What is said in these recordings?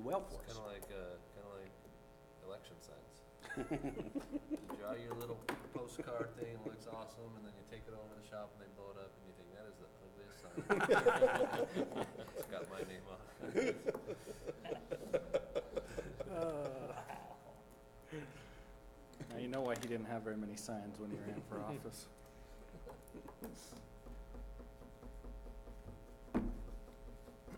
well for It's us. kind of like election signs. You draw your little postcard thing, it looks awesome, and then you take it over to the shop and they blow it up, and you think that is the ugliest sign. It's got my name on it. Now you know why he didn't have very many signs when he ran for office.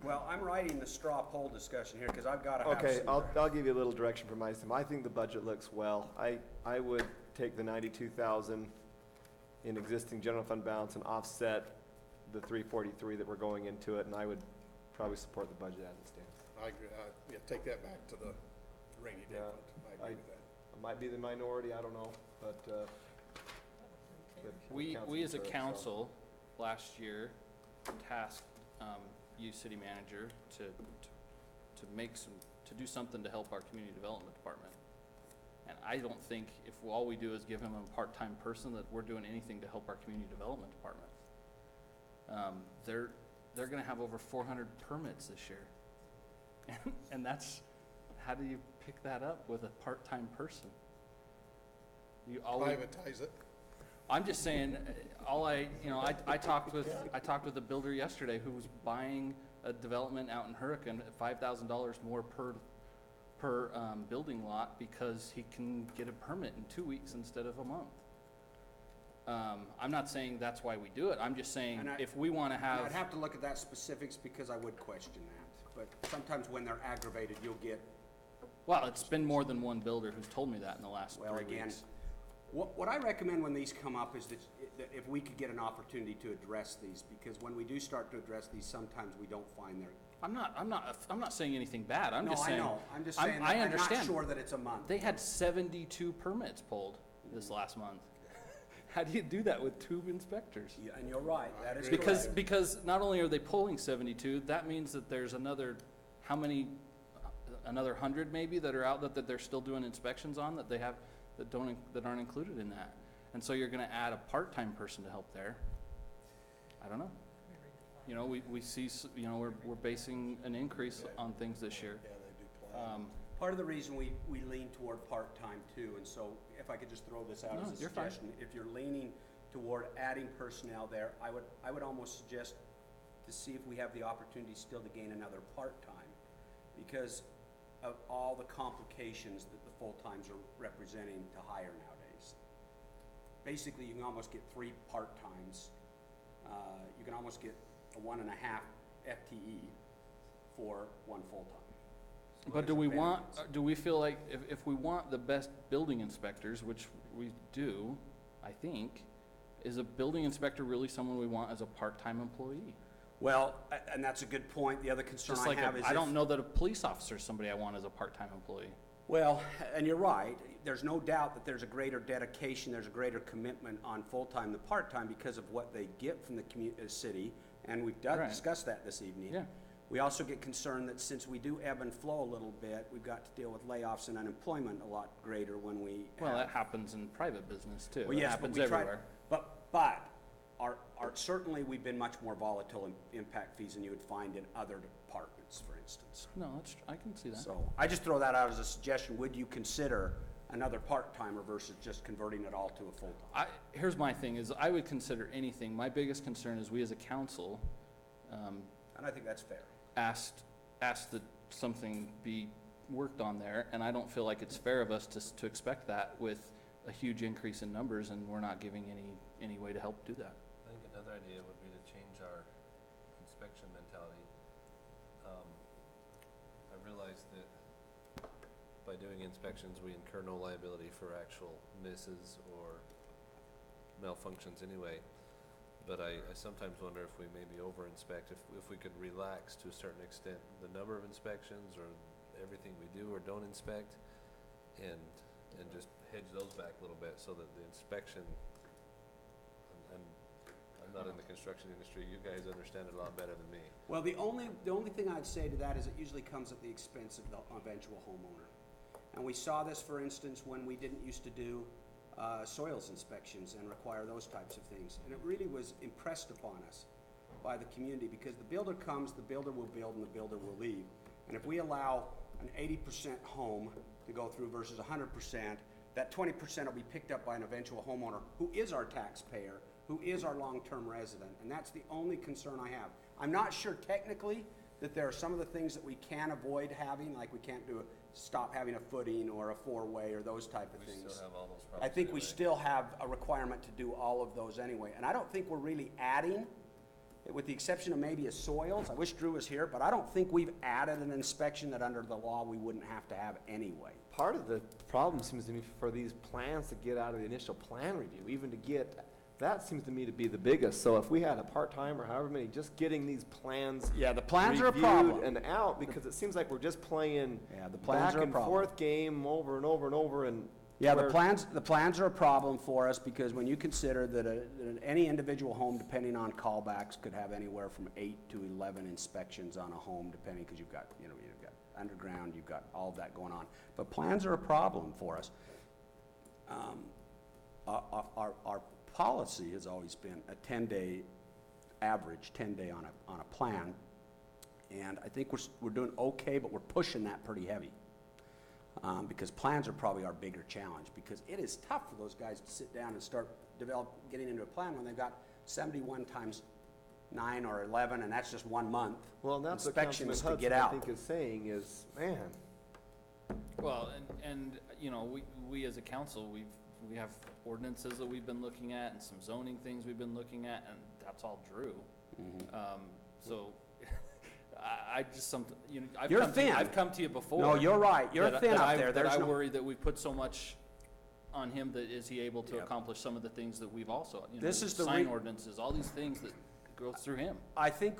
Well, I'm writing the straw poll discussion here because I've got to have Okay, some. I'll give you a little direction from my side. I think the budget looks well. I would take the 92,000 in existing general fund balance and offset the 343 that we're going into it, and I would probably support the budget as it stands. I agree, yeah, take that back to the rainy day Yeah, fund. I agree with that. I might be the minority, I don't know, but, We as a concurred, so. council, last year, tasked, you, city manager, to do something to help our community development department. And I don't think if all we do is give him a part-time person, that we're doing anything to help our community development department. They're gonna have over 400 permits this year. And that's, how do you pick that up with a part-time person? You always, Privatize it. I'm just saying, I talked with a builder yesterday who was buying a development out in Hurricane at $5,000 more per building lot because he can get a permit in 2 weeks instead of a month. I'm not saying that's why we do it. I'm just saying if we want to I'd have to look at that specifics because I would question that. But sometimes when they're aggravated, you'll get, well, it's been more than one builder who's told me that in the last 3 weeks. What I recommend when these come up is that if we could get an opportunity to address these, because when we do start to address these, sometimes we don't find their. I'm not saying anything bad. I'm just saying. No, I know. I'm just saying that I understand. I'm not sure that it's a month. They had 72 permits pulled this last month. How do you do that with 2 inspectors? Yeah, and you're right. That is Because correct. not only are they pulling 72, that means that there's another, how many, another 100 maybe that are out that they're still doing inspections on that they have, that aren't included in that. And so you're gonna add a part-time person to help there. I don't know. You know, we see, you know, we're basing an increase on things this year. Yeah, they do plan. Part of the reason we lean toward part-time too, and so if I could just throw this out No, as a you're fine. suggestion, if you're leaning toward adding personnel there, I would almost suggest to see if we have the opportunity still to gain another part-time, because of all the complications that the full-times are representing to hire nowadays. Basically, you can almost get 3 part-times. You can almost get a 1.5 FTE for 1 full-time. So But there's do we feel like if we want the best building inspectors, which we do, I think, is a building inspector really someone we want as a part-time employee? Well, and that's a good point. The other concern Just I like have is I don't know that a police officer is somebody I want as a part-time employee. Well, and you're right. There's no doubt that there's a greater dedication, there's a greater commitment on full-time than part-time because of what they get from the city, and we've Right. discussed that this evening. Yeah. We also get concerned that since we do ebb and flow a little bit, we've got to deal with layoffs and unemployment a lot greater when we Well, have. that happens in private business too. Well, It yes, but happens we try, everywhere. but certainly we've been much more volatile in impact fees than you would find in other departments, for instance. No, I can see that. So I just throw that out as a suggestion. Would you consider another part-timer versus just converting it all to a full-time? Here's my thing, is I would consider anything. My biggest concern is we as a council And I think that's fair. asked that something be worked on there, and I don't feel like it's fair of us to expect that with a huge increase in numbers, and we're not giving any way to help do that. I think another idea would be to change our inspection mentality. I realize that by doing inspections, we incur no liability for actual misses or malfunctions anyway. But I sometimes wonder if we maybe over-inspect, if we could relax to a certain extent the number of inspections or everything we do or don't inspect, and just hedge those back a little bit so that the inspection, and I'm not in the construction industry, you guys understand it a lot better than me. Well, the only thing I'd say to that is it usually comes at the expense of the eventual homeowner. And we saw this, for instance, when we didn't used to do soils inspections and require those types of things. And it really was impressed upon us by the community, because the builder comes, the builder will build, and the builder will leave. And if we allow an 80% home to go through versus 100%, that 20% will be picked up by an eventual homeowner who is our taxpayer, who is our long-term resident, and that's the only concern I have. I'm not sure technically that there are some of the things that we can avoid having, like we can't stop having a footing or a four-way or those type of We things. still have all those I problems think we anyway. still have a requirement to do all of those anyway, and I don't think we're really adding, with the exception of maybe a soils. I wish Drew was here, but I don't think we've added an inspection that under the law we wouldn't have to have anyway. Part of the problem seems to me for these plans to get out of the initial plan review, even to get, that seems to me to be the biggest. So if we had a part-time or however many, just getting these plans Yeah, the plans are a reviewed problem. and out, because it seems like we're just playing Yeah, the plans back are a and problem. forth game over and over and over, and Yeah, the where- plans are a problem for us because when you consider that any individual home, depending on callbacks, could have anywhere from 8 to 11 inspections on a home, depending, because you've got underground, you've got all of that going on. But plans are a problem for us. Our policy has always been a 10-day average, 10-day on a plan. And I think we're doing okay, but we're pushing that pretty heavy. Because plans are probably our bigger challenge, because it is tough for those guys to sit down and start getting into a plan when they've got 71 times 9 or 11, and that's just 1 month. well, and that's what Councilman Inspections to get Hudson, I out. think, is saying is, man, Well, and, you know, we as a council, we have ordinances that we've been looking at and some zoning things we've been looking at, and that's all Drew. So, I just you know, You're thin. I've come to you before. No, you're right. You're that- thin that up I- there. That There's I no, worry that we put so much on him, that is he able to Yep. accomplish some of the things that we've also, you know, This is the sign ordinances, all these things that goes through him. I think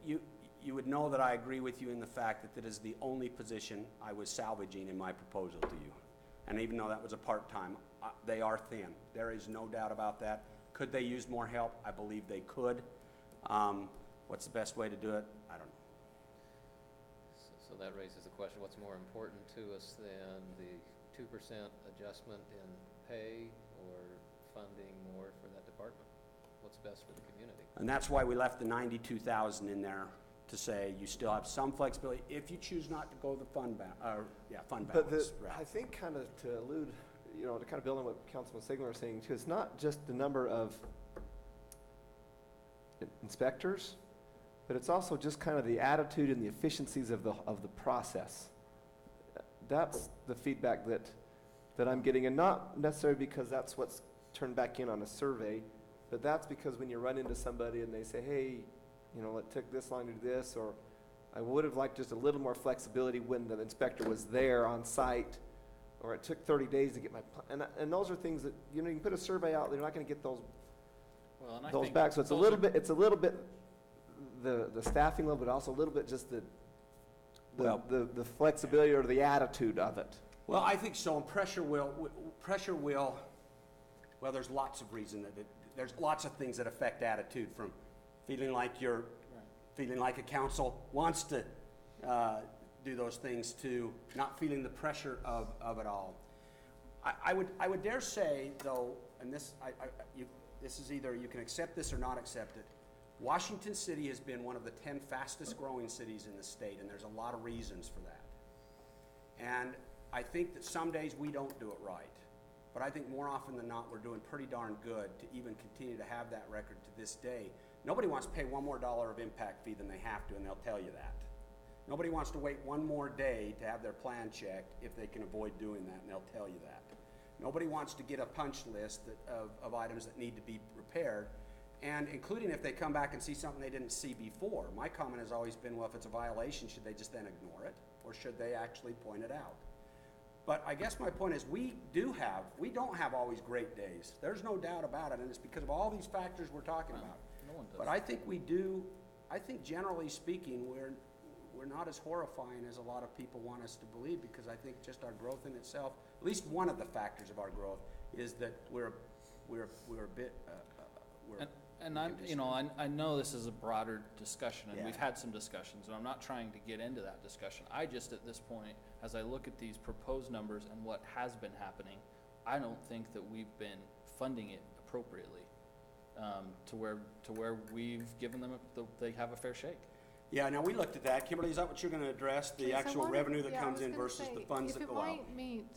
you would know that I agree with you in the fact that that is the only position I was salvaging in my proposal to you. And even though that was a part-time, they are thin. There is no doubt about that. Could they use more help? I believe they could. What's the best way to do it? I don't know. So that raises the question, what's more important to us than the 2% adjustment in pay or funding more for that department? What's best for the community? And that's why we left the 92,000 in there, to say you still have some flexibility if you choose not to go the fund but balance I route. think kind of to allude, you know, to kind of build on what Councilman Sigler was saying, too, it's not just the number of inspectors, but it's also just kind of the attitude and the efficiencies of the process. That's the feedback that I'm getting, and not necessarily because that's what's turned back in on a survey, but that's because when you run into somebody and they say, hey, you know, it took this long to do this, or I would have liked just a little more flexibility when the inspector was there on site, or it took 30 days to get my, and those are things that, you know, you can put a survey out, they're not gonna get those Well, and I those think back, so it's a those little are- bit, the staffing level, but also a little bit just Well- the flexibility or the attitude of it. Well, I think so, and pressure will, well, there's lots of reasons there's lots of things that affect attitude, from feeling like feeling like a council wants to do those things, to not feeling the pressure of it all. I would dare say, though, and this is either you can accept this or not accept it. Washington City has been one of the 10 fastest growing cities in the state, and there's a lot of reasons for that. And I think that some days we don't do it right, but I think more often than not, we're doing pretty darn good to even continue to have that record to this day. Nobody wants to pay $1 more of impact fee than they have to, and they'll tell you that. Nobody wants to wait 1 more day to have their plan checked if they can avoid doing that, and they'll tell you that. Nobody wants to get a punch list of items that need to be repaired, and including if they come back and see something they didn't see before. My comment has always been, well, if it's a violation, should they just then ignore it, or should they actually point it out? But I guess my point is, we don't have always great days. There's no doubt about it, and it's because of all these factors we're talking about. No one does. But I think we do, I think generally speaking, we're not as horrifying as a lot of people want us to believe, because I think just our growth in itself, at least one of the factors of our growth, is that we're a bit, And I'm, you know, I know this is a broader discussion, and we've Yeah. had some discussions, and I'm not trying to get into that discussion. I just, at this point, as I look at these proposed numbers and what has been happening, I don't think that we've been funding it appropriately, to where we've given them, they have a fair shake. Yeah, now we looked at that. Kimberly, is that what you're gonna address, the Yes, I actual wanted- revenue that yeah, I comes was in gonna versus the say, funds that go out? If it might meet,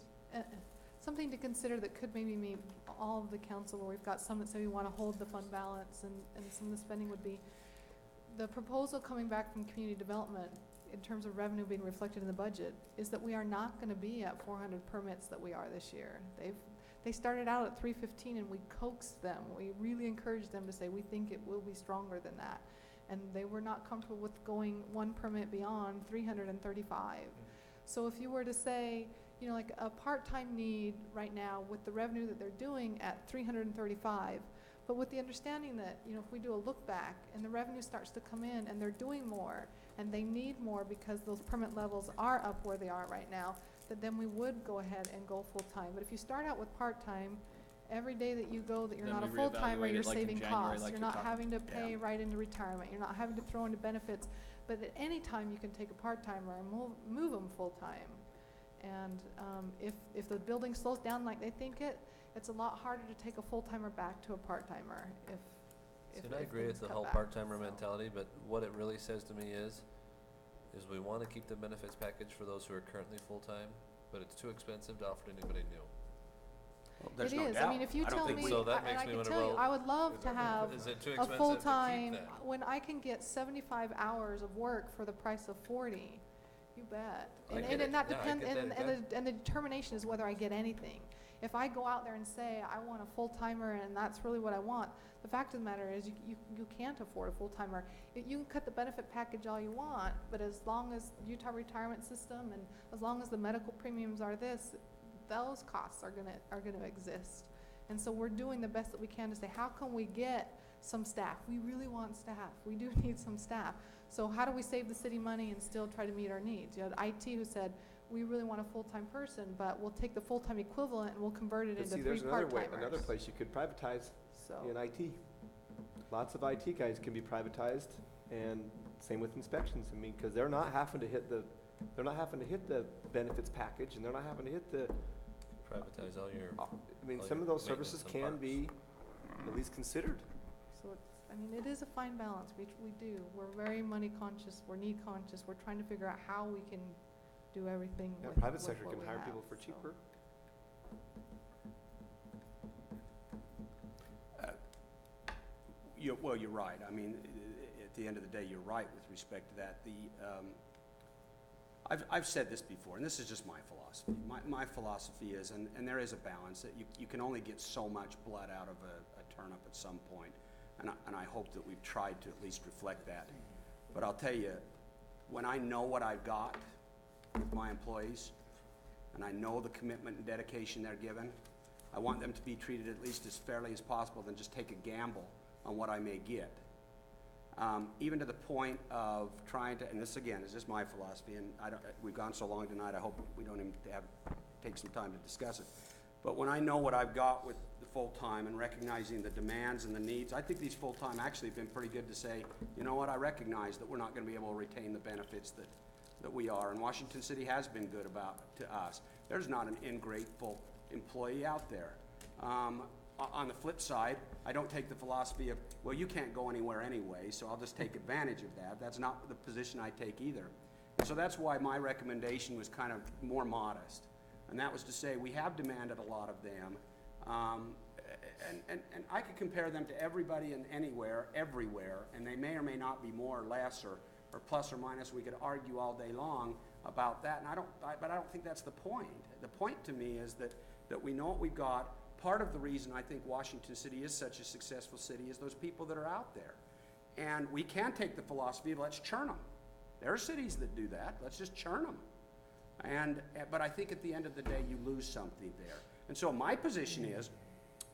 something to consider that could maybe meet all of the council, where we've got some that say we wanna hold the fund balance, and some of the spending would be, the proposal coming back from community development, in terms of revenue being reflected in the budget, is that we are not gonna be at 400 permits that we are this year. They started out at 315 and we coaxed them. We really encouraged them to say, we think it will be stronger than that. And they were not comfortable with going one permit beyond 335. So if you were to say, you know, like a part-time need right now with the revenue that they're doing at 335, but with the understanding that, you know, if we do a look back and the revenue starts to come in and they're doing more and they need more because those permit levels are up where they are right now, that then we would go ahead and go full-time. But if you start out with part-time, every day that you go that you're Then not a we full-timer, reevaluate you're it like in saving January, costs. like You're you're not talking- having to pay Yeah. right into retirement. You're not having to throw into benefits. But at any time, you can take a part-timer and move them full-time. And if the building slows down like they think it's a lot harder to take a full-timer back to a part-timer if See, and I if agree things with the cut whole back, part-timer so. mentality, but what it really says to me is we wanna keep the benefits package for those who are currently full-time, but it's too expensive to offer to anybody new. Well, there's It no is. doubt. I mean, if you I don't tell think me, we- So that and makes I me can wonder, tell you, well, I would love to have Is it too a expensive to full-time, keep that? when I can get 75 hours of work for the price of 40, you bet. I And, get it. that Yeah, I depends, get that. and the determination is whether I get anything. If I go out there and say, I want a full-timer and that's really what I want, the fact of the matter is you can't afford a full-timer. You can cut the benefit package all you want, but as long as Utah retirement system and as long as the medical premiums are this, those costs are gonna exist. And so we're doing the best that we can to say, how can we get some staff? We really want staff. We do need some staff. So how do we save the city money and still try to meet our needs? You had IT who said, we really want a full-time person, but we'll take the full-time equivalent and we'll convert it But into see, 3 there's another way, part-timers. another place you could privatize So, in IT. Lots of IT guys can be privatized, and same with inspections. I mean, because they're not having to hit the benefits package, and they're not having to hit the, Privatize all your, I mean, All some your of those maintenance services and can parts. be at least considered. so it's, I mean, it is a fine balance. We do. We're very money conscious. We're need conscious. We're trying to figure out how we can do everything Yeah, with private with sector what can we hire have, people for so. cheaper. Well, you're right. I mean, at the end of the day, you're right with respect to that. I've said this before, and this is just my philosophy. My philosophy is, and there is a balance, that you can only get so much blood out of a turnip at some point, and I hope that we've tried to at least reflect that. But I'll tell you, when I know what I've got with my employees, and I know the commitment and dedication they're given, I want them to be treated at least as fairly as possible than just take a gamble on what I may get. Even to the point of trying to, and this again is just my philosophy, and we've gone so long tonight, I hope we don't even take some time to discuss it. But when I know what I've got with the full-time and recognizing the demands and the needs, I think these full-time actually have been pretty good to say, you know what, I recognize that we're not gonna be able to retain the benefits that we are, and Washington City has been good to us. There's not an ungrateful employee out there. On the flip side, I don't take the philosophy of, well, you can't go anywhere anyway, so I'll just take advantage of that. That's not the position I take either. And so that's why my recommendation was kind of more modest. And that was to say, we have demanded a lot of them. And I could compare them to everybody and anywhere, everywhere, and they may or may not be more or less or plus or minus. We could argue all day long about that, and but I don't think that's the point. The point to me is that we know what we've got. Part of the reason I think Washington City is such a successful city is those people that are out there. And we can take the philosophy of let's churn them. There are cities that do that. Let's just churn them. But I think at the end of the day, you lose something there. And so my position is,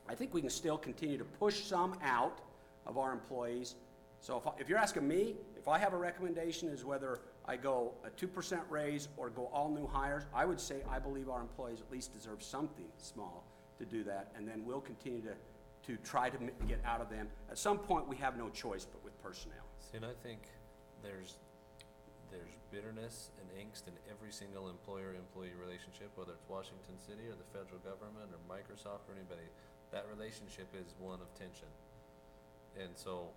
I think we can still continue to push some out of our employees. So if you're asking me, if I have a recommendation as whether I go a 2% raise or go all new hires, I would say I believe our employees at least deserve something small to do that, and then we'll continue to try to get out of them. At some point, we have no choice but with personnel. see, and I think there's bitterness and angst in every single employer-employee relationship, whether it's Washington City or the federal government or Microsoft or anybody. That relationship is one of tension. And so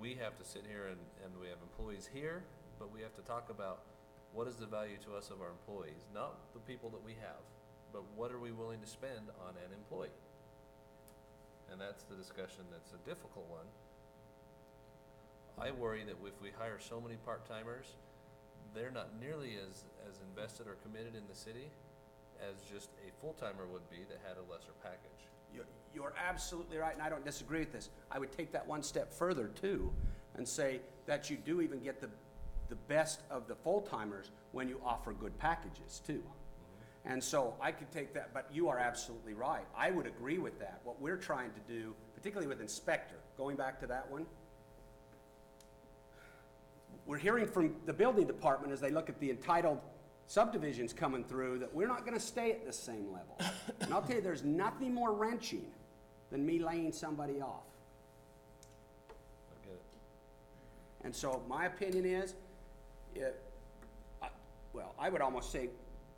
we have to sit here and we have employees here, but we have to talk about what is the value to us of our employees, not the people that we have, but what are we willing to spend on an employee? And that's the discussion that's a difficult one. I worry that if we hire so many part-timers, they're not nearly as invested or committed in the city as just a full-timer would be that had a lesser package. You're absolutely right, and I don't disagree with this. I would take that one step further too, and say that you do even get the best of the full-timers when you offer good packages too. And so I could take that, but you are absolutely right. I would agree with that. What we're trying to do, particularly with inspector, going back to that one, we're hearing from the building department as they look at the entitled subdivisions coming through that we're not gonna stay at the same level. And I'll tell you, there's nothing more wrenching than me laying somebody off. I get it. And so my opinion is, I would almost say,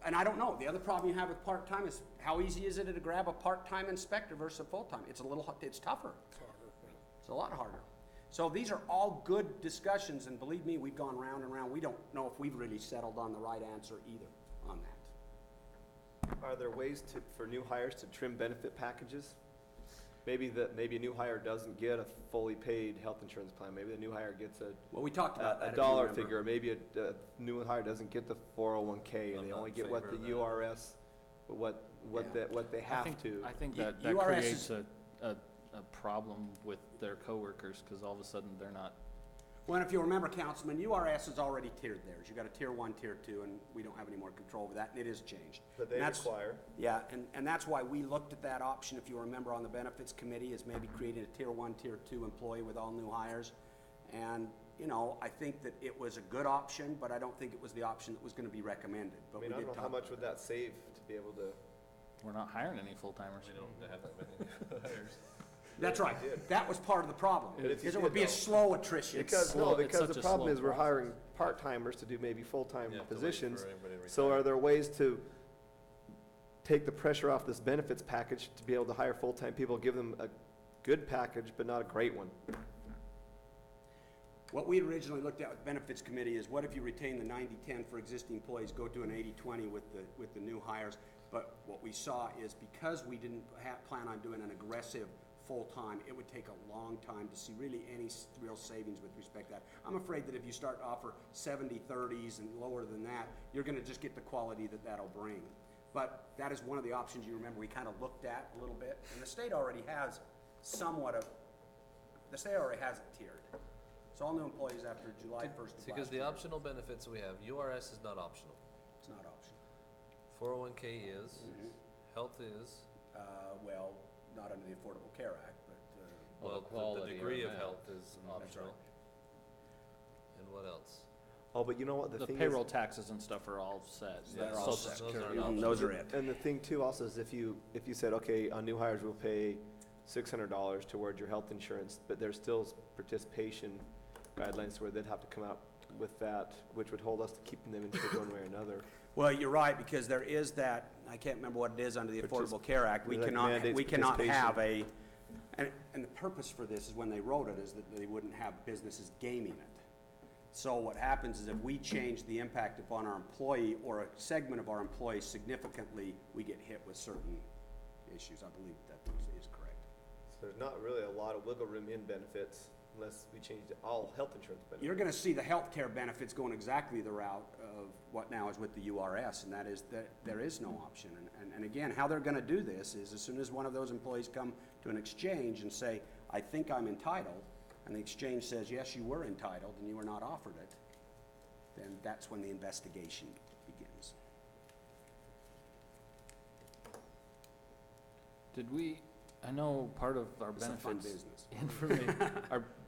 and I don't know, the other problem you have with part-time is how easy is it to grab a part-time inspector versus a full-time? It's tougher. It's a lot harder. So these are all good discussions, and believe me, we've gone round and round. We don't know if we've really settled on the right answer either on that. Are there ways for new hires to trim benefit packages? Maybe a new hire doesn't get a fully paid health insurance plan. Maybe the new hire gets Well, we talked about that, a if you dollar remember. figure. Maybe a new hire doesn't get the 401k, I'm and they not only in get what favor the of that. URS, what they have to. I think Y- that URS creates is- a problem with their coworkers, because all of a sudden they're not. Well, if you remember, Councilman, URS has already tiered theirs. You got a tier 1, tier 2, and we don't have any more control over that, and it is changed. But they And that's- require. Yeah, and that's why we looked at that option, if you remember, on the benefits committee, is maybe creating a tier 1, tier 2 employee with all new hires. And, I think that it was a good option, but I don't think it was the option that was gonna be recommended. I But mean, we I did don't know talk how much about would that save to be able to. We're not hiring any full-timers. We don't have that many hires. That's right. did. That was part of the problem, But if you is it would did, be a though- slow attrition. Because Well, it's because such the a problem slow is we're process. hiring part-timers to do maybe full-time You have to wait positions. for everybody to So retire. are there ways to take the pressure off this benefits package to be able to hire full-time people, give them a good package, but not a great one? What we originally looked at with benefits committee is what if you retain the 90-10 for existing employees, go to an 80-20 with the new hires? But what we saw is because we didn't plan on doing an aggressive full-time, it would take a long time to see really any real savings with respect to that. I'm afraid that if you start to offer 70-30s and lower than that, you're gonna just get the quality that'll bring. But that is one of the options you remember we kind of looked at a little bit, and the state already has it tiered. So all new employees after July 1st of last year. Because the optional benefits we have, URS is not optional. It's not optional. 401k is, Mhm. health is, Well, not under the Affordable Care Act, but, Well, the the quality or degree of amount. health is That's optional. right. And what else? Oh, but you know what, The thing payroll is, taxes and stuff are all set. They're all Social set. Those Security. aren't Mhm, those are it. and the thing too also is if you said, okay, on new hires, we'll pay $600 towards your health insurance, but there's still participation guidelines where they'd have to come out with that, which would hold us to keeping them insured one way or another. Well, you're right, because there is that, I can't remember what it is under the Affordable Care Act. We Like cannot, mandates we cannot have participation. and the purpose for this is when they wrote it, is that they wouldn't have businesses gaming it. So what happens is if we change the impact upon our employee or a segment of our employees significantly, we get hit with certain issues. I believe that is correct. So there's not really a lot of wiggle room in benefits unless we change to all health insurance benefits. You're gonna see the healthcare benefits going exactly the route of what now is with the URS, and that is that there is no option. And again, how they're gonna do this is as soon as one of those employees come to an exchange and say, I think I'm entitled, and the exchange says, yes, you were entitled and you were not offered it, then that's when the investigation begins. Did we, I know part of our It's a fun benefits business. information,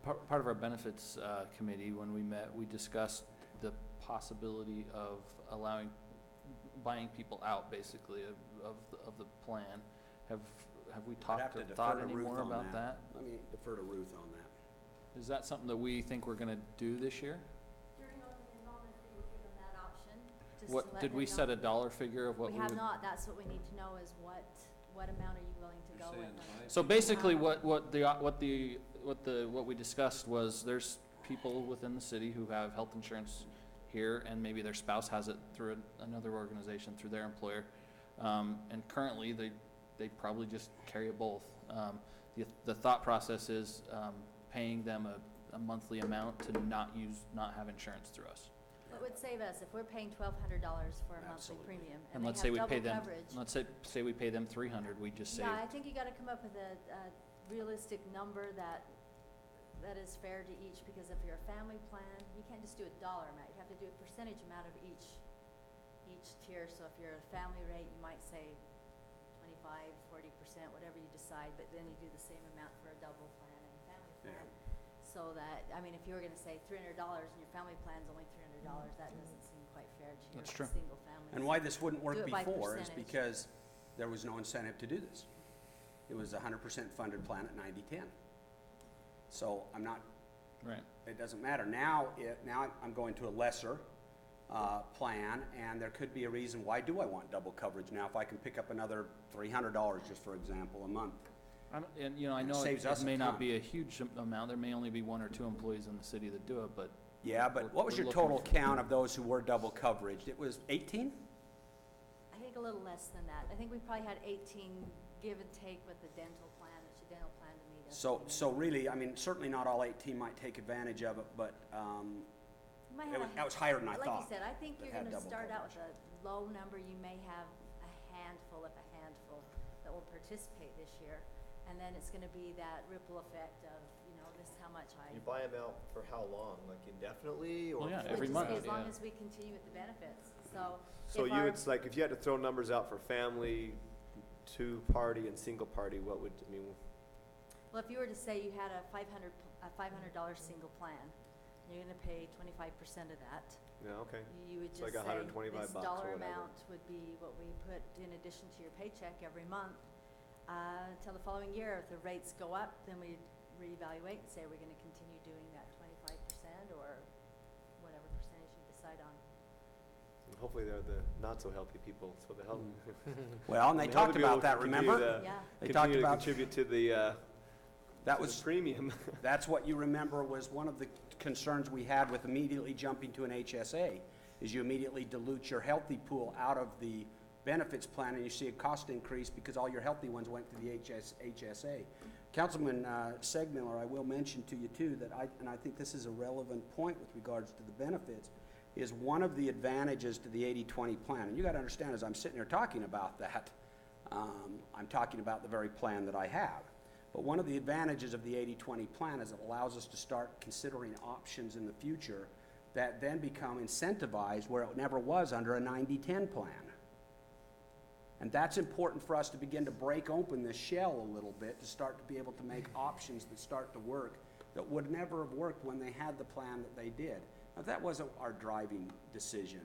part of our benefits committee, when we met, we discussed the possibility of buying people out, basically, of the plan. Have we I'd have talked to or defer thought to any Ruth more on about that? Let me defer to Ruth on that. Is that something that we think we're gonna do this year? During open enrollment, we were given that option, just to What, let did them we know. set a dollar figure of what we We would? have not, that's what we need to know is what amount are you willing to You're go with saying them? So basically, what the what we discussed was there's people within the city who have health insurance here, and maybe their spouse has it through another organization, through their employer. And currently, they probably just carry it both. The thought process is, paying them a monthly amount to not have insurance through us. It would save us, if we're paying $1,200 for a monthly Absolutely. premium, And and let's they say we have pay double them, coverage. let's say we pay them 300, we just save. Yeah, I think you gotta come up with a realistic number that is fair to each, because if you're a family plan, you can't just do a dollar amount, you have to do a percentage amount of each tier. So if you're a family rate, you might say 25, 40%, whatever you decide, but then you do the same amount for a double plan and a family plan. So that, I mean, if you were gonna say $300 and your family plan's only $300, that doesn't seem quite fair to your That's true. single family. And why this wouldn't work Do it by before is percentage. because there was no incentive to do this. It was a 100% funded plan at 90-10. So I'm not, Right. it doesn't matter. Now I'm going to a lesser plan, and there could be a reason, why do I want double coverage now if I can pick up another $300, just for example, a month? And, you know, I know Saves us it a may not ton. be a huge amount, there may only be 1 or 2 employees in the city that do it, but Yeah, but what was we're your looking total for- count of those who were double coveraged? It was 18? I think a little less than that. I think we probably had 18 give and take with the dental plan, it's a dental plan to meet us. So really, I mean, certainly not all 18 might take advantage of it, but You might have that was higher than I Like thought. you said, I think that you're had gonna double start out coverage. with a low number. You may have a handful that will participate this year. And then it's gonna be that ripple effect of, you know, this is how much I. You buy them out for how long? Like indefinitely, or? Well, yeah, Would every just month, be as long yeah. as we continue with the benefits, so. So if you, our- it's like, if you had to throw numbers out for family, two-party, and single-party, what would, I mean, Well, if you were to say you had a $500 single plan, and you're gonna pay 25% of that, yeah, okay. you would It's just like say, $125 this or dollar whatever. amount would be what we put in addition to your paycheck every month, until the following year. If the rates go up, then we reevaluate and say, we're gonna continue doing that 25% or whatever percentage you decide on. And hopefully they're the not-so-healthy people, so the health. Well, and they the talked healthy about people that, can continue remember? to- Yeah, They talked Continue to about, contribute to the, that to was, the premium. that's what you remember was one of the concerns we had with immediately jumping to an HSA, is you immediately dilute your healthy pool out of the benefits plan, and you see a cost increase because all your healthy ones went to the HSA. Councilman Segmiller, I will mention to you too that I think this is a relevant point with regards to the benefits, is one of the advantages to the 80-20 plan. And you gotta understand, as I'm sitting here talking about that, I'm talking about the very plan that I have. But one of the advantages of the 80-20 plan is it allows us to start considering options in the future that then become incentivized where it never was under a 90-10 plan. And that's important for us to begin to break open this shell a little bit, to start to be able to make options that start to work that would never have worked when they had the plan that they did. Now, that wasn't our driving decision,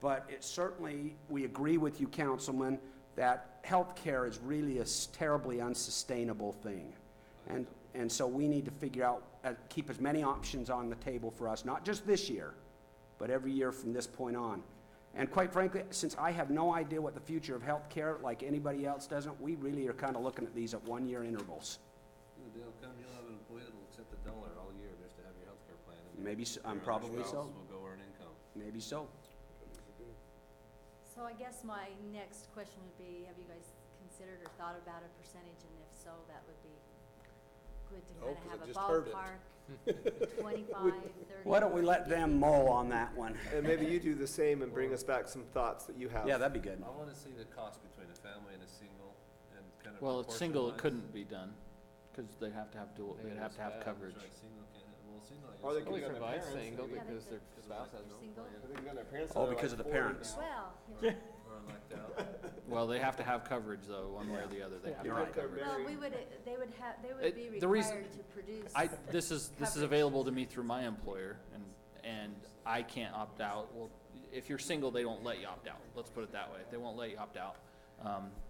but it certainly, we agree with you, Councilman, that healthcare is really a terribly unsustainable thing. And so we need to figure out, keep as many options on the table for us, not just this year, but every year from this point on. And quite frankly, since I have no idea what the future of healthcare, like anybody else doesn't, we really are kind of looking at these at one-year intervals. The day will come, you'll have an employee that'll accept $1 all year just to have your healthcare plan. And Maybe, your other probably spouse so, will go earn income. maybe so. so I guess my next question would be, have you guys considered or thought about a percentage, and if so, that would be good to No, kind 'cause of have I a just heard it. ballpark, 25, 30. Why don't we let them mull on that one? And maybe you do the same and bring us back some thoughts that you have. Yeah, that'd be good. I wanna see the cost between a family and a single and kind of. Well, it's single, it proportionalize. couldn't be done, because they'd have to have dual, Maybe they'd have to have it's coverage. That's right, single can't, well, single, I guess. Or they single could We be on can- their provide parents, single maybe. because their Because spouse of has no Single? plan. I think they're their parents Oh, are like because of the 40 parents. now. Well, Or elected out. Well, they have to have coverage, though, one way or the other, they have to You're have right. coverage. well, they would be The reason- required to produce. This is coverage. available to me through my employer, and I can't opt out. Well, if you're single, they don't let you opt out, let's put it that way, they won't let you opt out.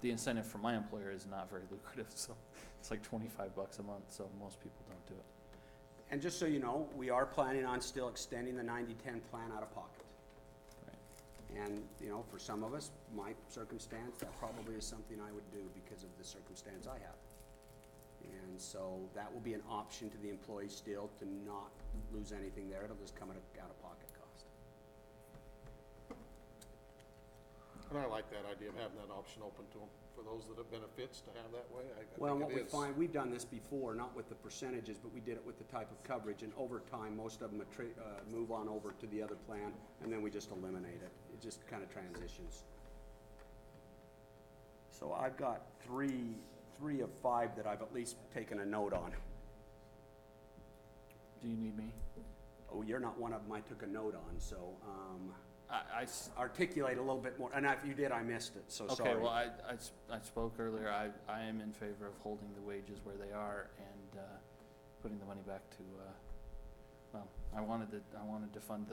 The incentive for my employer is not very lucrative, so it's like $25 a month, so most people don't do it. And just so you know, we are planning on still extending the 90-10 plan out of pocket. And, you know, for some of us, my circumstance, that probably is something I would do because of the circumstance I have. And so that will be an option to the employee still to not lose anything there. It'll just come at a out-of-pocket cost. And I like that idea of having that option open to them, for those that it benefits to have that way. I Well, think what it we is. find, we've done this before, not with the percentages, but we did it with the type of coverage, and over time, most of them move on over to the other plan, and then we just eliminate it. It just kind of transitions. So I've got three of five that I've at least taken a note on. Do you need me? Oh, you're not one of them I took a note on, so, articulate a little bit more, and if you did, I missed it, so sorry. Okay, well, I spoke earlier, I am in favor of holding the wages where they are and, putting the money back to, well, I wanted to fund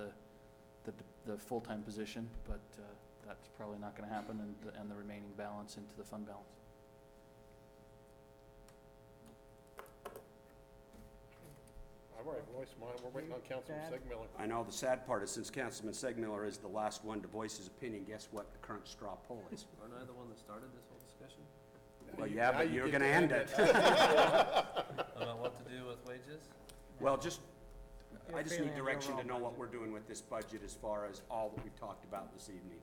the full-time position, but, that's probably not gonna happen, and the remaining balance into the fund balance. I've already voiced mine. We're waiting on Councilman Segmiller. I know, the sad part is since Councilman Segmiller is the last one to voice his opinion, guess what the current straw poll is? Aren't I the one that started this whole discussion? Well, yeah, Now but you you're get gonna to end end it. About what to do with wages? Well, I just need direction to know what we're doing with this budget as far as all that we've talked about this evening.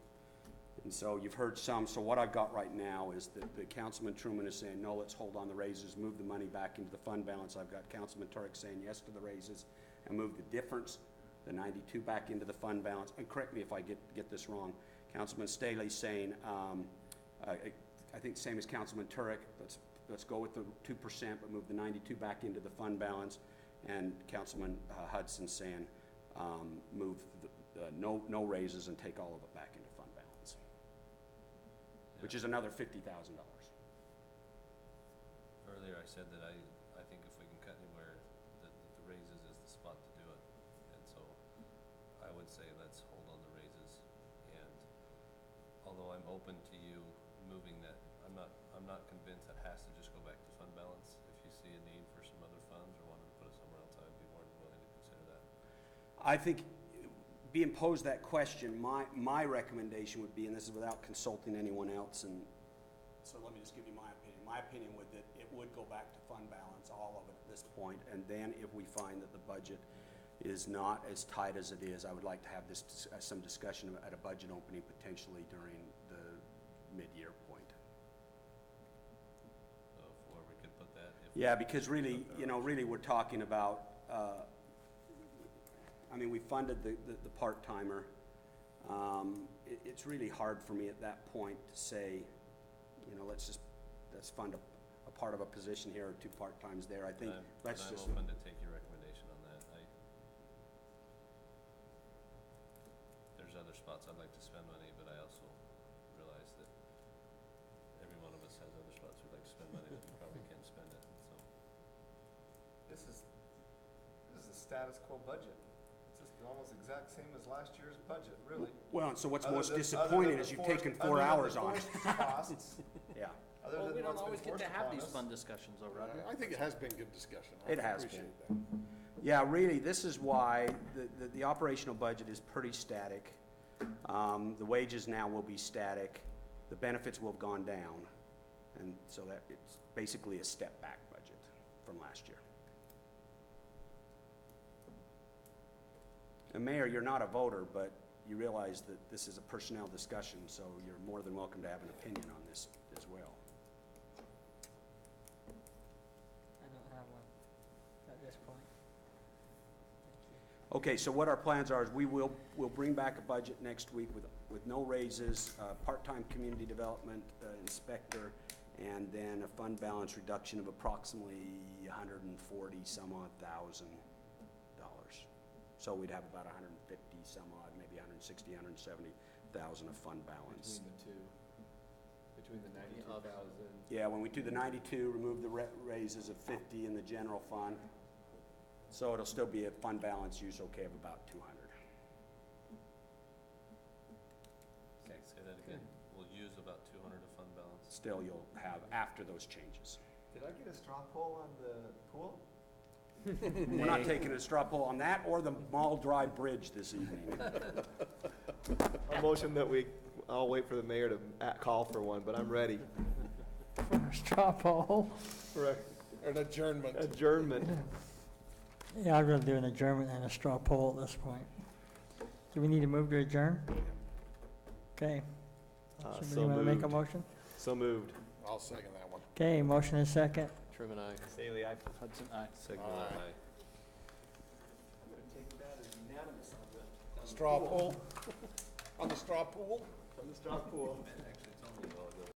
And so you've heard some, so what I've got right now is that Councilman Truman is saying, no, let's hold on the raises, move the money back into the fund balance. I've got Councilman Turek saying yes to the raises and move the difference, the 92 back into the fund balance. And correct me if I get this wrong. Councilman Staley saying, I think same as Councilman Turek, let's go with the 2%, but move the 92 back into the fund balance. And Councilman Hudson saying, move no raises and take all of it back into fund balance, which is another $50,000. Earlier I said that I think if we can cut anywhere, that the raises is the spot to do it. And so I would say let's hold on the raises. And although I'm open to you moving that, I'm not convinced that has to just go back to fund balance. If you see a need for some other funds or wanted to put it somewhere else, I would be more than willing to consider that. I think, being posed that question, my recommendation would be, and this is without consulting anyone else, and so let me just give you my opinion. My opinion would that it would go back to fund balance, all of it at this point, and then if we find that the budget is not as tight as it is, I would like to have some discussion at a budget opening potentially during the mid-year point. So where we could put that. Yeah, because really, we're talking about, we funded the part-timer. It's really hard for me at that point to say, let's fund a part of a position here or two part-times there. I think I'm open to take your recommendation on that. There's other spots I'd like to spend money, but I also realize that every one of us has other spots we'd like to spend money that we probably can't spend it, so. This is a status quo budget. It's just almost exact same as last year's budget, really. Well, and so what's Other most than- disappointing other is than you've the taken forced- 4 other than hours the on it. forced costs, Yeah, other Well, than we don't what's been always get forced to have upon these us. fun discussions, though, Roger. I think it has been good discussion. I It has appreciate that. yeah, really, this is why the operational budget is pretty static. The wages now will be static. The benefits will have gone down. And so that it's basically a step back budget from last year. And Mayor, you're not a voter, but you realize that this is a personnel discussion, so you're more than welcome to have an opinion on this as well. I don't have one at this point. Okay, so what our plans are is we'll bring back a budget next week with no raises, part-time community development inspector, and then a fund balance reduction of approximately $140,000. So we'd have about 150 some odd, maybe 160, 170,000 of fund balance. Between the 92,000. Yeah, when we do the 92, remove the raises of 50 in the general fund. So it'll still be a fund balance use okay of about 200. Say that again. We'll use about 200 of fund balance. Still you'll have after those changes. Did I get a straw poll on the pool? We're not taking a straw poll on that or the Mall Drive Bridge this evening. A motion that I'll wait for the mayor to call for one, but I'm ready. Straw poll. Right. An adjournment. Adjournment. Yeah, I'd rather do an adjournment than a straw poll at this point. Do we need to move to adjourn? Okay, So somebody wanna make a moved. motion? So moved. I'll second that one. Okay, motion is second. Truman, I. Staley, I. Hudson, aye. Signal, Aye. aye. Take that as unanimous on Straw poll? On the straw poll? the straw poll.